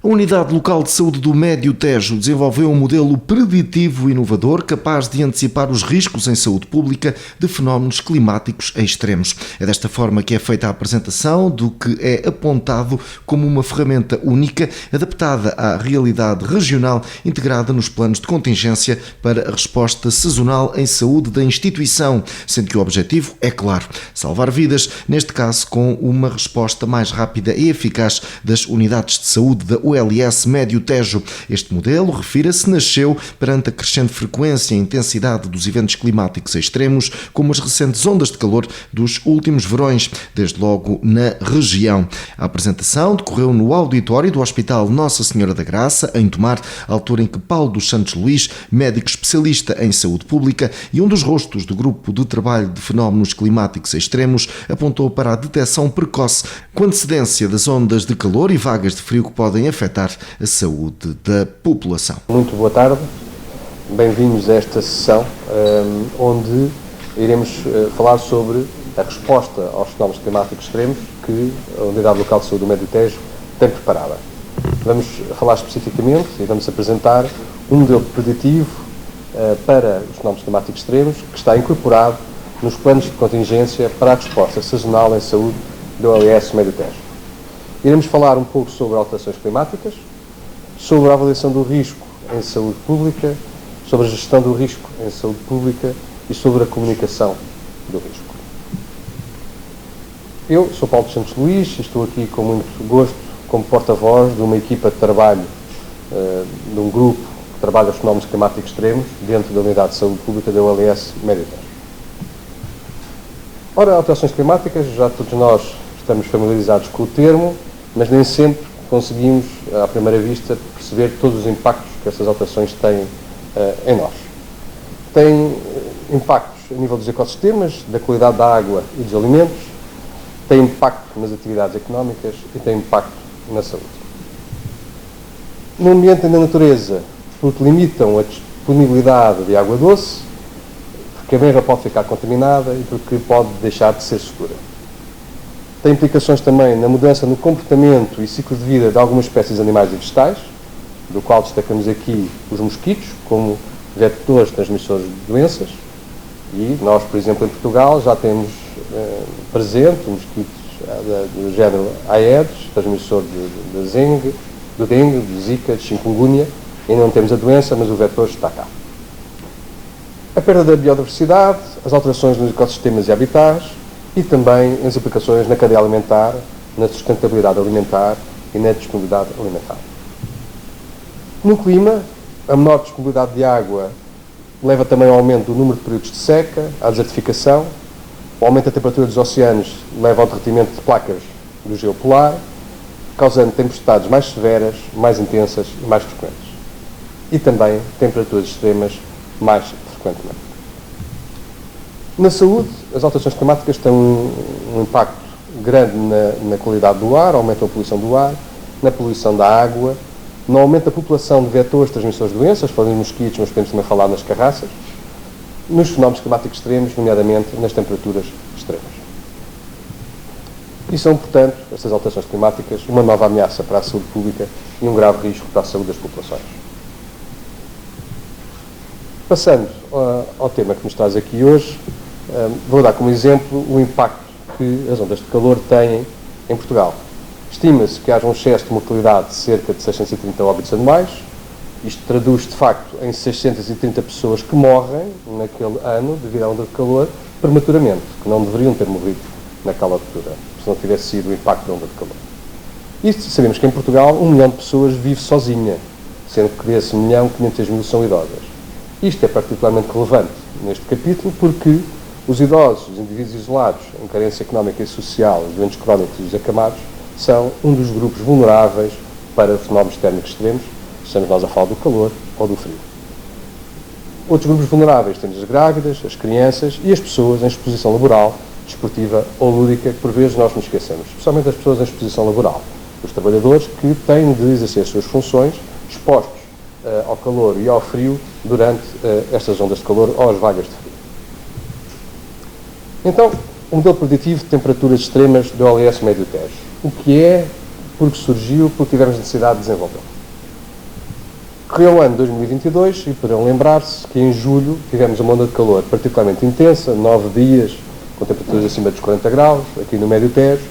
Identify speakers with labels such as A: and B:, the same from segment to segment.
A: A Unidade Local de Saúde do Médio Tejo desenvolveu um modelo preditivo inovador capaz de antecipar os riscos em saúde pública de fenómenos climáticos extremos. É desta forma que é feita a apresentação do que é apontado como uma ferramenta única, adaptada à realidade regional, integrada nos planos de contingência para a resposta sazonal em saúde da instituição, sendo que o objetivo é claro, salvar vidas, neste caso com uma resposta mais rápida e eficaz das unidades de saúde da OLS Médio Tejo. Este modelo, refira-se, nasceu perante a crescente frequência e intensidade dos eventos climáticos extremos, como as recentes ondas de calor dos últimos verões, desde logo na região. A apresentação decorreu no auditório do Hospital Nossa Senhora da Graça, em Tomar, altura em que Paulo dos Santos Luís, médico especialista em saúde pública e um dos rostos do grupo de trabalho de fenómenos climáticos extremos, apontou para a detecção precoce, com antecedência das ondas de calor e vagas de frio que podem afetar a saúde da população.
B: Muito boa tarde, bem-vindos a esta sessão onde iremos falar sobre a resposta aos fenómenos climáticos extremos que a Unidade Local de Saúde do Médio Tejo tem preparada. Vamos falar especificamente e vamos apresentar um modelo preditivo para os fenómenos climáticos extremos que está incorporado nos planos de contingência para a resposta sazonal em saúde do OLS Médio Tejo. Iremos falar um pouco sobre alterações climáticas, sobre a avaliação do risco em saúde pública, sobre a gestão do risco em saúde pública e sobre a comunicação do risco. Eu sou Paulo dos Santos Luís e estou aqui com muito gosto como porta-voz de uma equipa de trabalho, de um grupo que trabalha os fenómenos climáticos extremos dentro da Unidade de Saúde Pública da OLS Médio Tejo. Ora, alterações climáticas, já todos nós estamos familiarizados com o termo, mas nem sempre conseguimos, à primeira vista, perceber todos os impactos que essas alterações têm em nós. Tem impactos a nível dos ecossistemas, da qualidade da água e dos alimentos, tem impacto nas atividades económicas e tem impacto na saúde. No ambiente e na natureza, porque limitam a disponibilidade de água doce, porque a mesma pode ficar contaminada e porque pode deixar de ser segura. Tem implicações também na mudança no comportamento e ciclo de vida de algumas espécies animais e vegetais, do qual destacamos aqui os mosquitos como vetores transmissores de doenças. E nós, por exemplo, em Portugal, já temos presente mosquitos do género Aedes, transmissor do dengue, de zika, de chikungunya. Ainda não temos a doença, mas o vetor está cá. A perda da biodiversidade, as alterações nos ecossistemas e habitats, e também as aplicações na cadeia alimentar, na sustentabilidade alimentar e na disponibilidade alimentar. No clima, a menor disponibilidade de água leva também ao aumento do número de períodos de seca, à desertificação, o aumento da temperatura dos oceanos leva ao derretimento de placas do gelo polar, causando tempestades mais severas, mais intensas e mais frequentes. E também temperaturas extremas mais frequentemente. Na saúde, as alterações climáticas têm um impacto grande na qualidade do ar, aumentam a poluição do ar, na poluição da água, no aumento da população de vetores transmissores de doenças, falando em mosquitos, mas podemos também falar nas carraças, nos fenómenos climáticos extremos, nomeadamente nas temperaturas extremas. E são, portanto, estas alterações climáticas uma nova ameaça para a saúde pública e um grave risco para a saúde das populações. Passando ao tema que nos traz aqui hoje, vou dar como exemplo o impacto que as ondas de calor têm em Portugal. Estima-se que haja um excesso de mortalidade de cerca de 630 óbitos anuais. Isto traduz, de facto, em 630 pessoas que morrem naquele ano, devido à onda de calor, prematuramente, que não deveriam ter morrido naquela altura, se não tivesse sido o impacto da onda de calor. E sabemos que em Portugal 1 milhão de pessoas vive sozinha, sendo que desse 1 milhão, 500 mil são idosas. Isto é particularmente relevante neste capítulo porque os idosos, os indivíduos isolados, em carência económica e social, os doentes crónicos e os acamados, são um dos grupos vulneráveis para fenómenos térmicos extremos, estamos nós a falar do calor ou do frio. Outros grupos vulneráveis temos as grávidas, as crianças e as pessoas em exposição laboral, desportiva ou lúdica, que por vezes nós nos esquecemos, especialmente as pessoas em exposição laboral, os trabalhadores que têm de exercer as suas funções expostos ao calor e ao frio durante estas ondas de calor ou as vagas de frio. Então, o modelo preditivo de temperaturas extremas do OLS Médio Tejo. O que é, porque surgiu, porque tivemos necessidade de desenvolvê-lo. Correu o ano 2022 e poderão lembrar-se que em julho tivemos uma onda de calor particularmente intensa, 9 dias, com temperaturas acima dos 40 graus, aqui no Médio Tejo,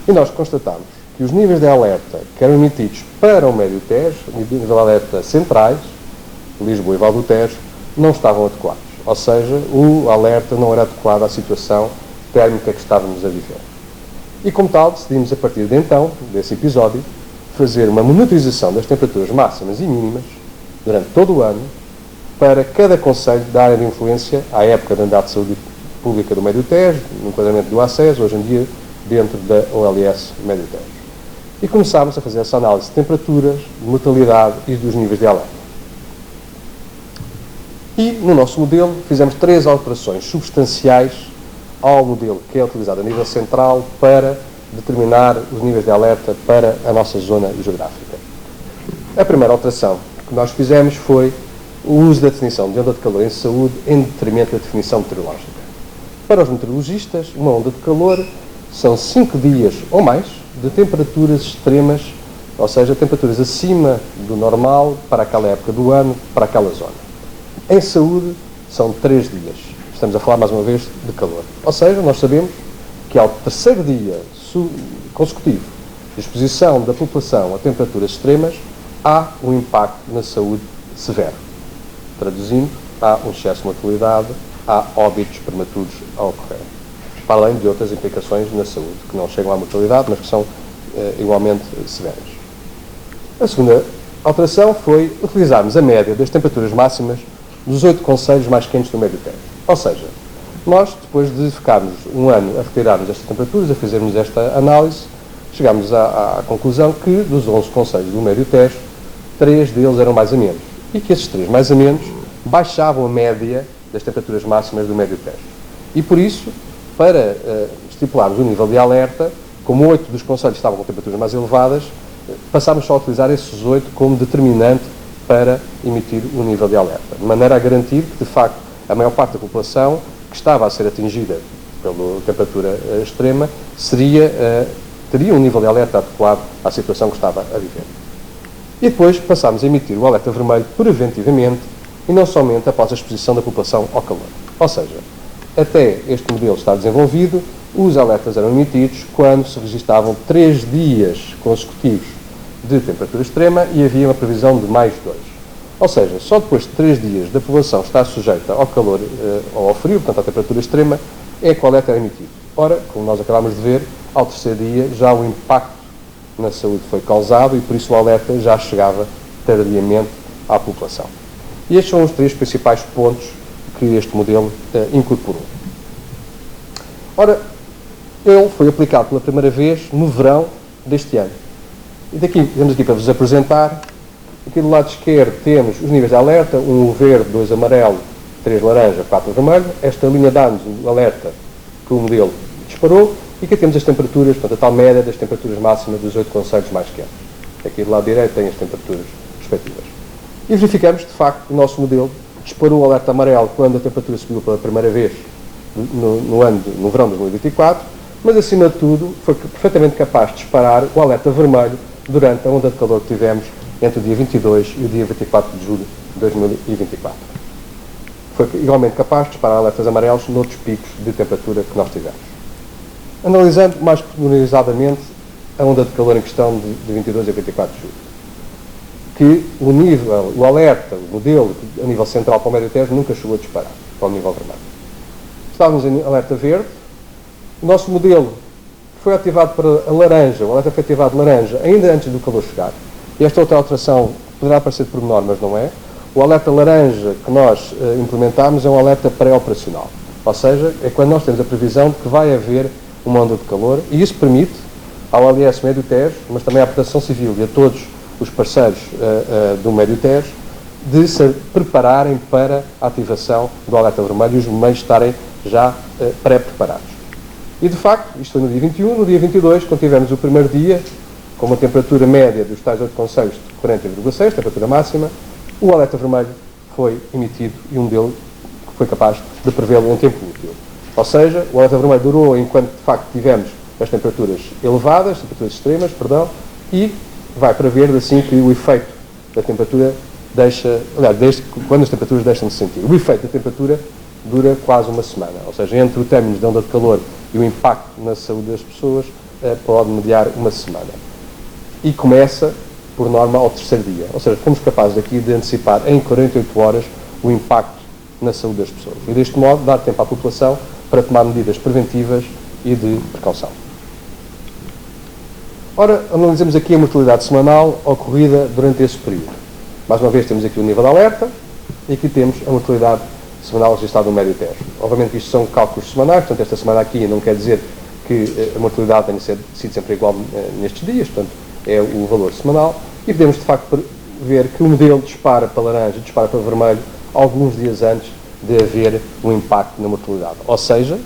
B: e nós constatámos que os níveis de alerta que eram emitidos para o Médio Tejo, níveis de alerta centrais, Lisboa e Val do Tejo, não estavam adequados. Ou seja, o alerta não era adequado à situação térmica que estávamos a viver. E como tal, decidimos a partir de então, desse episódio, fazer uma monitorização das temperaturas máximas e mínimas durante todo o ano para cada concelho da área de influência à época da Unidade de Saúde Pública do Médio Tejo, no enquadramento do ACES, hoje em dia dentro da OLS Médio Tejo. E começámos a fazer essa análise de temperaturas, de mortalidade e dos níveis de alerta. E no nosso modelo fizemos 3 alterações substanciais ao modelo que é utilizado a nível central para determinar os níveis de alerta para a nossa zona geográfica. A primeira alteração que nós fizemos foi o uso da definição de onda de calor em saúde em detrimento da definição meteorológica. Para os meteorologistas, uma onda de calor são 5 dias ou mais de temperaturas extremas, ou seja, temperaturas acima do normal para aquela época do ano, para aquela zona. Em saúde, são 3 dias. Estamos a falar, mais uma vez, de calor. Ou seja, nós sabemos que ao terceiro dia consecutivo de exposição da população a temperaturas extremas, há um impacto na saúde severo. Traduzindo, há um excesso de mortalidade, há óbitos prematuros a ocorrer. Para além de outras implicações na saúde, que não chegam à mortalidade, mas que são igualmente severas. A segunda alteração foi utilizarmos a média das temperaturas máximas dos 8 concelhos mais quentes do Médio Tejo. Ou seja, nós, depois de ficarmos um ano a retirarmos estas temperaturas, a fazermos esta análise, chegámos à conclusão que, dos 11 concelhos do Médio Tejo, 3 deles eram mais a menos. E que esses 3 mais a menos baixavam a média das temperaturas máximas do Médio Tejo. E por isso, para estipularmos o nível de alerta, como 8 dos concelhos estavam com temperaturas mais elevadas, passámos só a utilizar esses 8 como determinante para emitir o nível de alerta, de maneira a garantir que, de facto, a maior parte da população que estava a ser atingida pela temperatura extrema teria um nível de alerta adequado à situação que estava a viver. E depois passámos a emitir o alerta vermelho preventivamente e não somente após a exposição da população ao calor. Ou seja, até este modelo estar desenvolvido, os alertas eram emitidos quando se registavam 3 dias consecutivos de temperatura extrema e havia uma previsão de mais 2. Ou seja, só depois de 3 dias da população estar sujeita ao calor ou ao frio, portanto à temperatura extrema, é que o alerta era emitido. Ora, como nós acabámos de ver, ao terceiro dia já o impacto na saúde foi causado e por isso o alerta já chegava tardiamente à população. E estes são os 3 principais pontos que este modelo incorporou. Ora, ele foi aplicado pela primeira vez no verão deste ano. E temos aqui para vos apresentar, aqui do lado esquerdo temos os níveis de alerta, 1 verde, 2 amarelo, 3 laranja, 4 vermelho. Esta linha dá-nos o alerta que o modelo disparou e aqui temos as temperaturas, portanto a tal média das temperaturas máximas dos 8 concelhos mais quentes. Aqui do lado direito tem as temperaturas respectivas. E verificamos, de facto, que o nosso modelo disparou o alerta amarelo quando a temperatura subiu pela primeira vez no verão de 2024, mas acima de tudo foi perfeitamente capaz de disparar o alerta vermelho durante a onda de calor que tivemos entre o dia 22 e o dia 24 de julho de 2024. Foi igualmente capaz de disparar alertas amarelos noutros picos de temperatura que nós tivemos. Analisando mais pormenorizadamente a onda de calor em questão de 22 a 24 de julho, que o alerta, o modelo a nível central para o Médio Tejo nunca chegou a disparar para o nível vermelho. Estávamos em alerta verde, o nosso modelo foi ativado para a laranja, o alerta foi ativado laranja ainda antes do calor chegar. E esta outra alteração poderá parecer de pormenor, mas não é. O alerta laranja que nós implementámos é um alerta pré-operacional. Ou seja, é quando nós temos a previsão de que vai haver uma onda de calor e isso permite ao OLS Médio Tejo, mas também à Proteção Civil e a todos os parceiros do Médio Tejo, de se prepararem para a ativação do alerta vermelho e os meios estarem já pré-preparados. E de facto, isto foi no dia 21, no dia 22, quando tivemos o primeiro dia, com uma temperatura média dos tais 8 concelhos de 40,6, temperatura máxima, o alerta vermelho foi emitido e um modelo que foi capaz de prevê-lo em tempo útil. Ou seja, o alerta vermelho durou enquanto de facto tivemos as temperaturas elevadas, temperaturas extremas, e vai prever assim que o efeito da temperatura deixa, aliás, desde quando as temperaturas deixam de se sentir. O efeito da temperatura dura quase uma semana, ou seja, entre o término da onda de calor e o impacto na saúde das pessoas pode mediar uma semana. E começa, por norma, ao terceiro dia, ou seja, fomos capazes aqui de antecipar em 48 horas o impacto na saúde das pessoas e deste modo dar tempo à população para tomar medidas preventivas e de precaução. Ora, analisamos aqui a mortalidade semanal ocorrida durante esse período. Mais uma vez temos aqui o nível de alerta e aqui temos a mortalidade semanal registrada no Médio Tejo. Obviamente isto são cálculos semanais, portanto esta semana aqui não quer dizer que a mortalidade tenha sido sempre igual nestes dias, portanto é o valor semanal e podemos de facto ver que o modelo dispara para laranja e dispara para vermelho alguns dias antes de haver um impacto na mortalidade. Ou seja,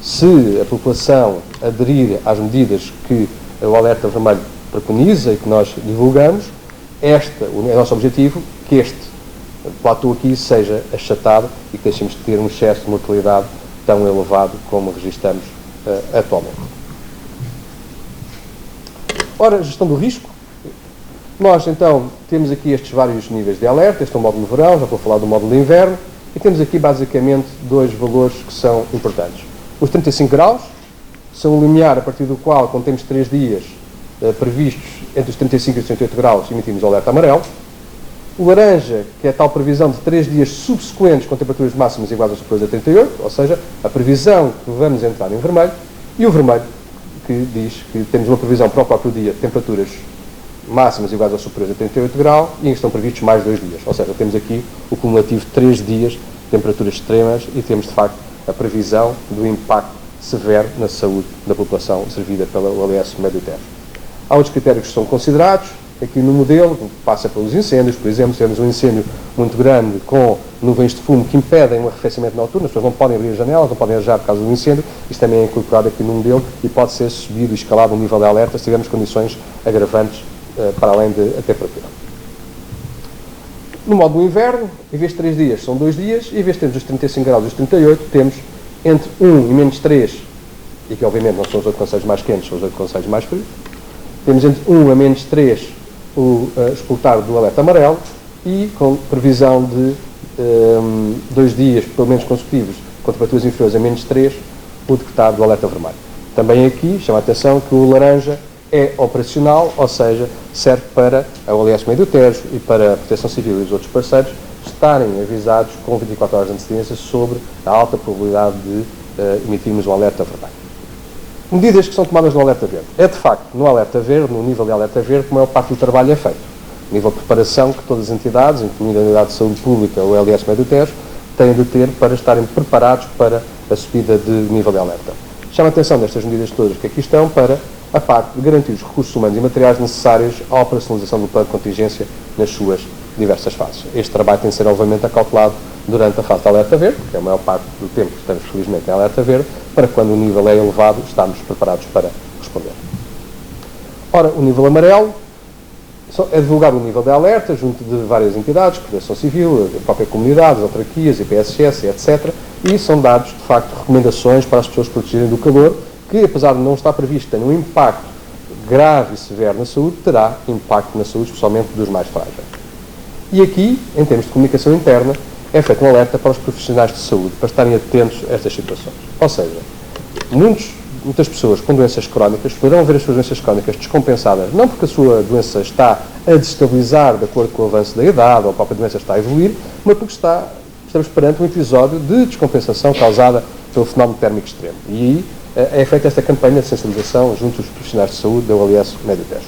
B: se a população aderir às medidas que o alerta vermelho preconiza e que nós divulgamos, é o nosso objetivo, que este platô aqui seja achatado e que deixemos de ter um excesso de mortalidade tão elevado como registramos atualmente. Ora, gestão do risco. Nós, então, temos aqui estes vários níveis de alerta. Este é o módulo de verão, já vou falar do módulo de inverno. E temos aqui, basicamente, dois valores que são importantes. Os 35 graus são o limiar a partir do qual, quando temos 3 dias previstos entre os 35 e os 38 graus, emitimos o alerta amarelo. O laranja, que é a tal previsão de 3 dias subsequentes com temperaturas máximas iguais ou superiores a 38, ou seja, a previsão que vamos entrar em vermelho. E o vermelho, que diz que temos uma previsão para o próprio dia de temperaturas máximas iguais ou superiores a 38 graus e estão previstos mais 2 dias. Ou seja, temos aqui o cumulativo de 3 dias de temperaturas extremas e temos, de facto, a previsão do impacto severo na saúde da população servida pela OLS Médio Tejo. Há outros critérios que são considerados aqui no modelo, passa pelos incêndios, por exemplo, se temos um incêndio muito grande com nuvens de fumo que impedem o arrefecimento noturno, as pessoas não podem abrir as janelas, não podem arejar por causa do incêndio, isso também é incorporado aqui no modelo e pode ser subido e escalado um nível de alerta se tivermos condições agravantes para além da temperatura. No modo do inverno, em vez de 3 dias, são 2 dias, e em vez de termos os 35 graus e os 38, temos entre 1 e menos 3, e que obviamente não são os 8 concelhos mais quentes, são os 8 concelhos mais frios, temos entre 1 a menos 3 o explotar do alerta amarelo e com previsão de 2 dias, pelo menos consecutivos, com temperaturas inferiores a menos 3, o decretar do alerta vermelho. Também aqui chama a atenção que o laranja é operacional, ou seja, serve para a OLS Médio Tejo e para a Proteção Civil e os outros parceiros estarem avisados com 24 horas de antecedência sobre a alta probabilidade de emitirmos um alerta vermelho. Medidas que são tomadas no alerta verde. É de facto no alerta verde, no nível de alerta verde, que a maior parte do trabalho é feito. Nível de preparação que todas as entidades, incluindo a Unidade de Saúde Pública, o OLS Médio Tejo, têm de ter para estarem preparados para a subida de nível de alerta. Chama a atenção destas medidas todas que aqui estão para a parte de garantir os recursos humanos e materiais necessários à operacionalização do plano de contingência nas suas diversas fases. Este trabalho tem de ser, obviamente, acautelado durante a fase de alerta verde, que é a maior parte do tempo que estamos, felizmente, em alerta verde, para quando o nível é elevado, estarmos preparados para responder. Ora, o nível amarelo é divulgado o nível de alerta junto de várias entidades, Proteção Civil, a própria comunidade, as autarquias, IPSS, etc. E são dados, de facto, recomendações para as pessoas protegerem do calor, que, apesar de não estar previsto que tenha um impacto grave e severo na saúde, terá impacto na saúde, especialmente dos mais frágeis. E aqui, em termos de comunicação interna, é feito um alerta para os profissionais de saúde, para estarem atentos a estas situações. Ou seja, muitas pessoas com doenças crónicas poderão ver as suas doenças crónicas descompensadas, não porque a sua doença está a desestabilizar de acordo com o avanço da idade ou a própria doença está a evoluir, mas porque estamos perante um episódio de descompensação causada pelo fenómeno térmico extremo. E aí é feita esta campanha de sensibilização junto dos profissionais de saúde da OLS Médio Tejo.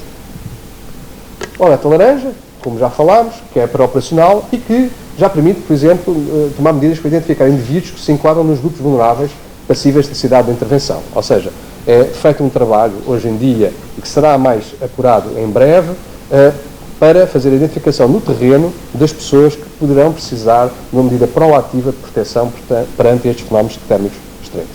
B: O alerta laranja, como já falámos, que é pré-operacional e que já permite, por exemplo, tomar medidas para identificar indivíduos que se enquadram nos grupos vulneráveis passíveis de necessidade de intervenção. Ou seja, é feito um trabalho hoje em dia e que será mais apurado em breve para fazer a identificação no terreno das pessoas que poderão precisar de uma medida proativa de proteção perante estes fenómenos térmicos extremos.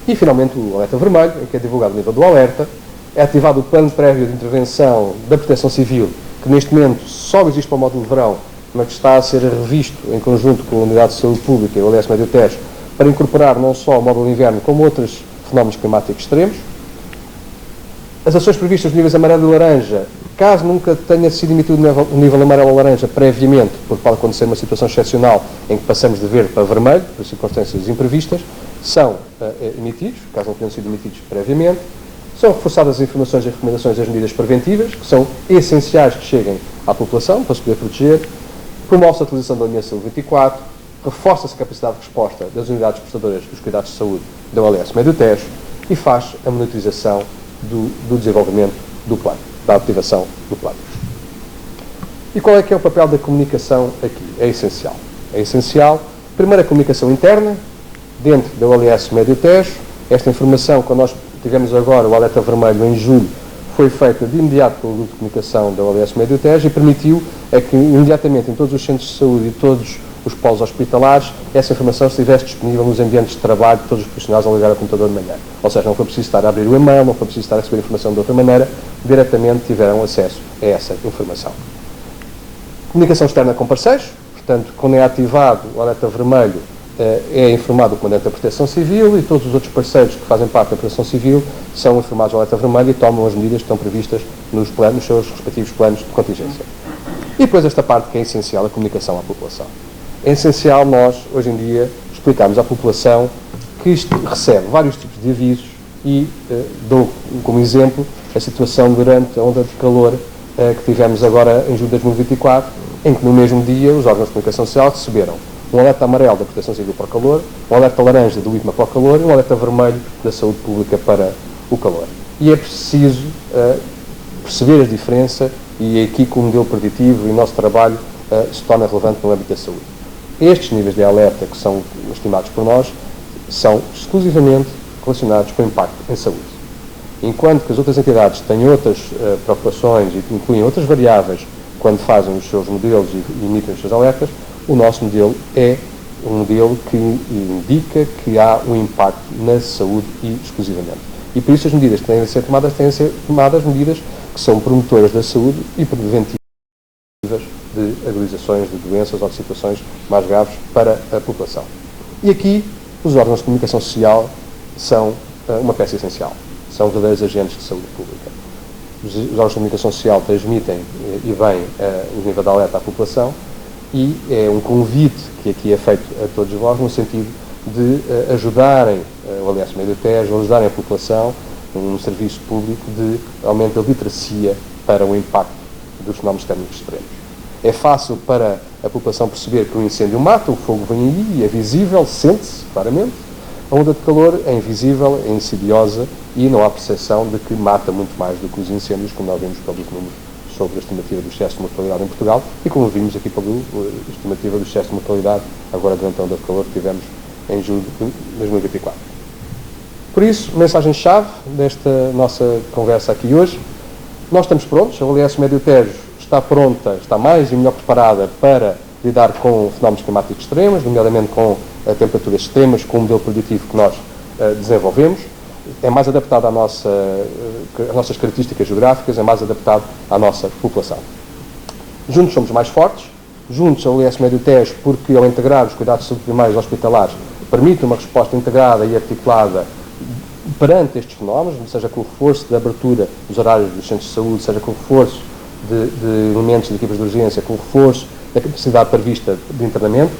B: E, finalmente, o alerta vermelho, em que é divulgado o nível do alerta, é ativado o plano prévio de intervenção da Proteção Civil, que neste momento só existe para o módulo de verão, mas que está a ser revisto em conjunto com a Unidade de Saúde Pública e o OLS Médio Tejo, para incorporar não só o módulo de inverno, como outros fenómenos climáticos extremos. As ações previstas nos níveis amarelo e laranja, caso nunca tenha sido emitido o nível amarelo ou laranja previamente, porque pode acontecer uma situação excepcional em que passamos de verde para vermelho, por circunstâncias imprevistas, são emitidos, caso não tenham sido emitidos previamente. São reforçadas as informações e recomendações das medidas preventivas, que são essenciais que cheguem à população para se poder proteger. Promove-se a utilização da linha Saúde 24, reforça-se a capacidade de resposta das unidades prestadoras dos cuidados de saúde da OLS Médio Tejo e faz a monitorização do desenvolvimento do plano, da ativação do plano. E qual é que é o papel da comunicação aqui? É essencial. É essencial, primeiro, a comunicação interna, dentro da OLS Médio Tejo. Esta informação, quando nós tivemos agora o alerta vermelho em julho, foi feita de imediato pelo grupo de comunicação da OLS Médio Tejo e permitiu que imediatamente em todos os centros de saúde e todos os polos hospitalares essa informação estivesse disponível nos ambientes de trabalho de todos os profissionais ao ligar ao computador de manhã. Ou seja, não foi preciso estar a abrir o e-mail, não foi preciso estar a receber informação de outra maneira, diretamente tiveram acesso a essa informação. Comunicação externa com parceiros, portanto, quando é ativado o alerta vermelho, é informado o Comandante da Proteção Civil e todos os outros parceiros que fazem parte da Proteção Civil são informados do alerta vermelho e tomam as medidas que estão previstas nos seus respectivos planos de contingência. E depois esta parte que é essencial, a comunicação à população. É essencial nós, hoje em dia, explicarmos à população que isto recebe vários tipos de avisos e dou como exemplo a situação durante a onda de calor que tivemos agora em julho de 2024, em que no mesmo dia os órgãos de comunicação social receberam um alerta amarelo da Proteção Civil para o calor, um alerta laranja do IPMA para o calor e um alerta vermelho da Saúde Pública para o calor. E é preciso perceber a diferença e aqui com o modelo preditivo e o nosso trabalho se torna relevante no âmbito da saúde. Estes níveis de alerta que são estimados por nós são exclusivamente relacionados com o impacto em saúde. Enquanto que as outras entidades têm outras preocupações e incluem outras variáveis quando fazem os seus modelos e emitem os seus alertas, o nosso modelo é um modelo que indica que há um impacto na saúde e exclusivamente. E por isso as medidas que têm de ser tomadas medidas que são promotoras da saúde e preventivas de agudizações de doenças ou de situações mais graves para a população. E aqui os órgãos de comunicação social são uma peça essencial. São verdadeiros agentes de saúde pública. Os órgãos de comunicação social transmitem e bem o nível de alerta à população e é um convite que aqui é feito a todos vós no sentido de ajudarem o OLS Médio Tejo, ajudarem a população num serviço público de aumento da literacia para o impacto dos fenómenos térmicos extremos. É fácil para a população perceber que o incêndio mata, o fogo vem aí, é visível, sente-se claramente. A onda de calor é invisível, é insidiosa e não há percepção de que mata muito mais do que os incêndios, como nós vimos pelos números sobre a estimativa do excesso de mortalidade em Portugal e como vimos aqui pela estimativa do excesso de mortalidade agora durante a onda de calor que tivemos em julho de 2024. Por isso, mensagem-chave desta nossa conversa aqui hoje, nós estamos prontos, a OLS Médio Tejo está pronta, está mais e melhor preparada para lidar com fenómenos climáticos extremos, nomeadamente com temperaturas extremas, com o modelo preditivo que nós desenvolvemos. É mais adaptado às nossas características geográficas, é mais adaptado à nossa população. Juntos somos mais fortes, juntos a OLS Médio Tejo, porque ao integrar os cuidados de saúde primários hospitalares, permite uma resposta integrada e articulada perante estes fenómenos, seja com o reforço da abertura dos horários dos centros de saúde, seja com o reforço de elementos de equipas de urgência, com o reforço da capacidade prevista de internamento.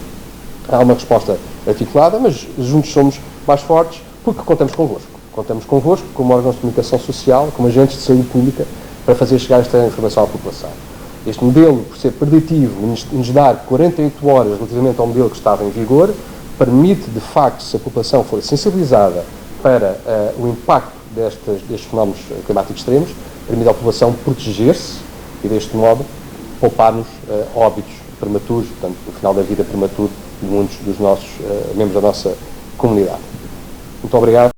B: Há uma resposta articulada, mas juntos somos mais fortes porque contamos convosco. Contamos convosco como órgãos de comunicação social, como agentes de saúde pública, para fazer chegar esta informação à população. Este modelo, por ser preditivo, nos dar 48 horas relativamente ao modelo que estava em vigor, permite, de facto, se a população for sensibilizada para o impacto destes fenómenos climáticos extremos, permite à população proteger-se e, deste modo, poupar-nos óbitos prematuros, portanto, no final da vida prematuro de muitos dos nossos membros da nossa comunidade. Muito obrigado